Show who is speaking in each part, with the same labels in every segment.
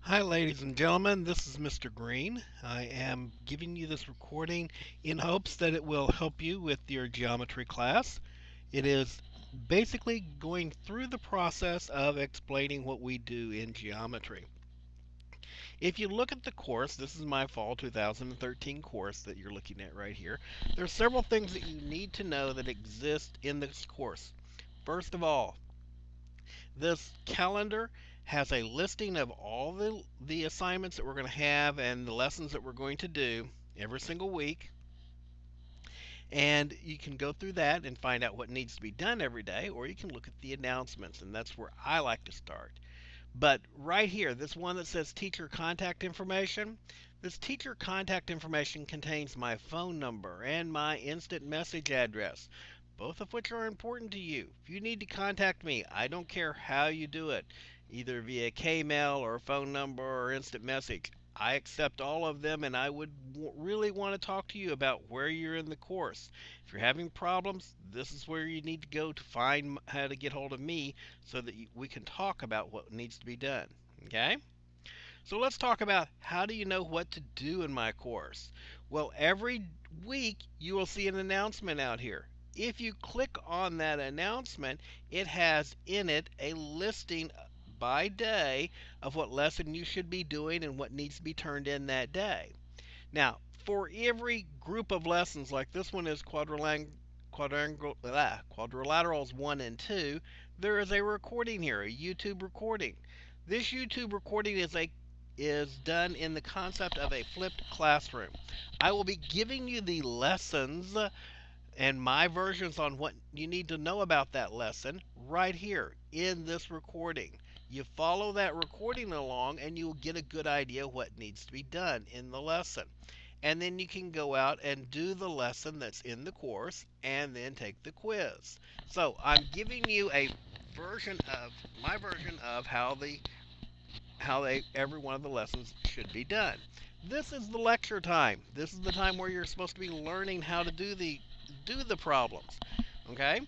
Speaker 1: Hi, ladies and gentlemen. This is Mr. Green. I am giving you this recording in hopes that it will help you with your geometry class. It is basically going through the process of explaining what we do in geometry. If you look at the course, this is my fall 2013 course that you're looking at right here. There are several things that you need to know that exist in this course. First of all, this calendar has a listing of all the assignments that we're going to have and the lessons that we're going to do every single week. And you can go through that and find out what needs to be done every day, or you can look at the announcements, and that's where I like to start. But right here, this one that says teacher contact information, this teacher contact information contains my phone number and my instant message address, both of which are important to you. If you need to contact me, I don't care how you do it, either via K-mail or phone number or instant message. I accept all of them, and I would really want to talk to you about where you're in the course. If you're having problems, this is where you need to go to find how to get hold of me so that we can talk about what needs to be done. Okay? So let's talk about how do you know what to do in my course? Well, every week you will see an announcement out here. If you click on that announcement, it has in it a listing by day of what lesson you should be doing and what needs to be turned in that day. Now, for every group of lessons, like this one is quadrilaterals 1 and 2, there is a recording here, a YouTube recording. This YouTube recording is done in the concept of a flipped classroom. I will be giving you the lessons and my versions on what you need to know about that lesson right here in this recording. You follow that recording along and you'll get a good idea what needs to be done in the lesson. And then you can go out and do the lesson that's in the course and then take the quiz. So I'm giving you a version of my version of how every one of the lessons should be done. This is the lecture time. This is the time where you're supposed to be learning how to do the problems. Okay?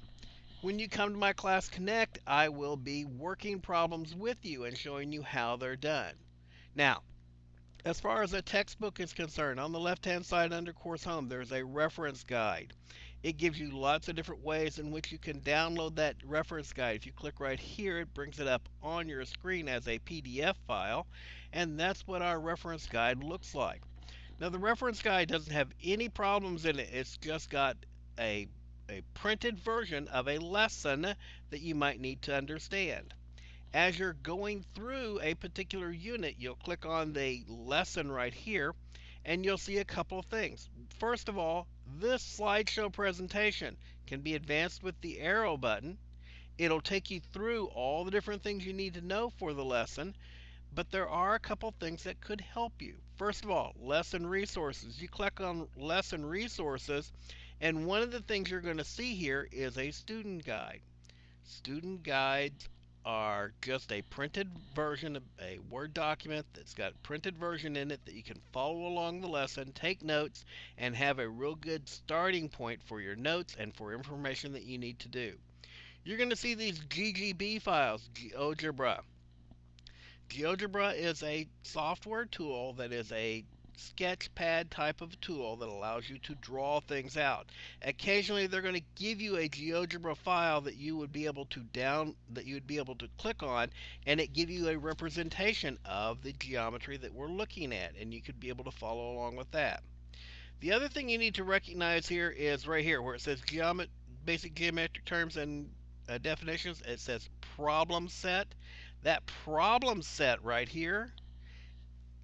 Speaker 1: When you come to my class Connect, I will be working problems with you and showing you how they're done. Now, as far as a textbook is concerned, on the left-hand side under Course Home, there's a reference guide. It gives you lots of different ways in which you can download that reference guide. If you click right here, it brings it up on your screen as a PDF file, and that's what our reference guide looks like. Now, the reference guide doesn't have any problems in it. It's just got a, a printed version of a lesson that you might need to understand. As you're going through a particular unit, you'll click on the lesson right here and you'll see a couple of things. First of all, this slideshow presentation can be advanced with the arrow button. It'll take you through all the different things you need to know for the lesson, but there are a couple things that could help you. First of all, lesson resources. You click on lesson resources, and one of the things you're going to see here is a student guide. Student guides are just a printed version of a Word document that's got a printed version in it that you can follow along the lesson, take notes, and have a real good starting point for your notes and for information that you need to do. You're going to see these GGB files, GeoGebra. GeoGebra is a software tool that is a sketchpad type of tool that allows you to draw things out. Occasionally they're going to give you a GeoGebra file that you would be able to click on, and it give you a representation of the geometry that we're looking at, and you could be able to follow along with that. The other thing you need to recognize here is right here where it says basic geometric terms and definitions. It says problem set. That problem set right here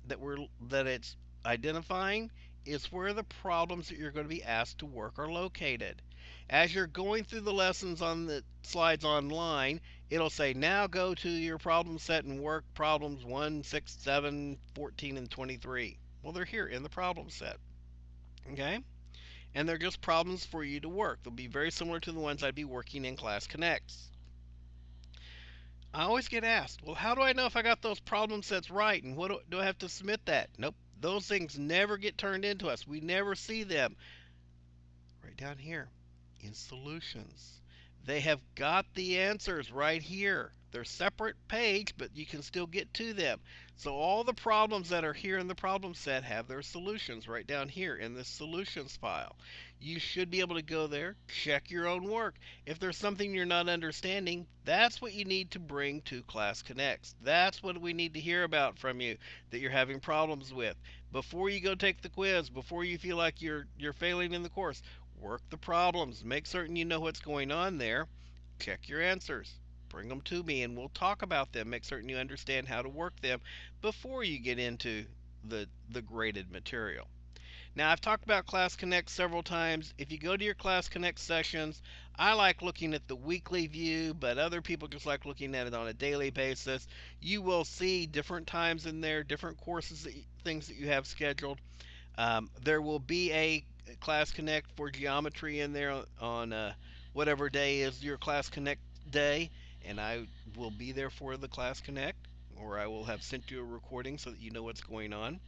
Speaker 1: that it's identifying is where the problems that you're going to be asked to work are located. As you're going through the lessons on the slides online, it'll say now go to your problem set and work problems 1, 6, 7, 14, and 23. Well, they're here in the problem set. Okay? And they're just problems for you to work. They'll be very similar to the ones I'd be working in Class Connects. I always get asked, well, how do I know if I got those problem sets right, and what do I have to submit that? Nope, those things never get turned into us. We never see them. Right down here in solutions, they have got the answers right here. They're separate page, but you can still get to them. So all the problems that are here in the problem set have their solutions right down here in this solutions file. You should be able to go there, check your own work. If there's something you're not understanding, that's what you need to bring to Class Connects. That's what we need to hear about from you that you're having problems with. Before you go take the quiz, before you feel like you're failing in the course, work the problems. Make certain you know what's going on there. Check your answers. Bring them to me and we'll talk about them. Make certain you understand how to work them before you get into the graded material. Now, I've talked about Class Connect several times. If you go to your Class Connect sessions, I like looking at the weekly view, but other people just like looking at it on a daily basis. You will see different times in there, different courses, things that you have scheduled. There will be a Class Connect for geometry in there on whatever day is your Class Connect day, and I will be there for the Class Connect, or I will have sent you a recording so that you know what's going on.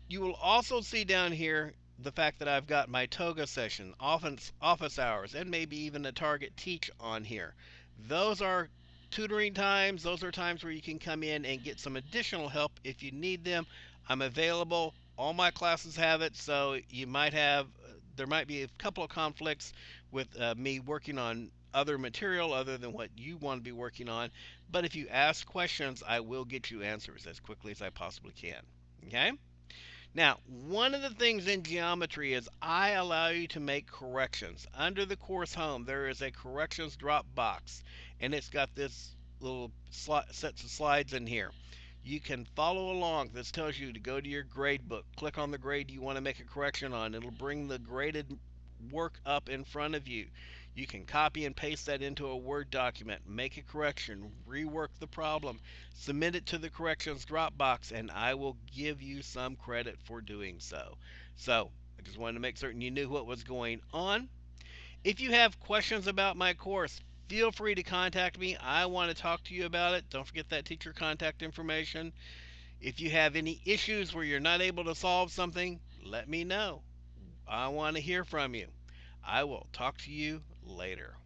Speaker 1: You will also see down here the fact that I've got my Toga session, office hours, and maybe even a Target Teach on here. Those are tutoring times. Those are times where you can come in and get some additional help if you need them. I'm available. All my classes have it, so you might have, there might be a couple of conflicts with me working on other material other than what you want to be working on. But if you ask questions, I will get you answers as quickly as I possibly can. Okay? Now, one of the things in geometry is I allow you to make corrections. Under the course home, there is a corrections drop box, and it's got this little sets of slides in here. You can follow along. This tells you to go to your grade book, click on the grade you want to make a correction on. It'll bring the graded work up in front of you. You can copy and paste that into a Word document, make a correction, rework the problem, submit it to the corrections Dropbox, and I will give you some credit for doing so. So, I just wanted to make certain you knew what was going on. If you have questions about my course, feel free to contact me. I want to talk to you about it. Don't forget that teacher contact information. If you have any issues where you're not able to solve something, let me know. I want to hear from you. I will talk to you later.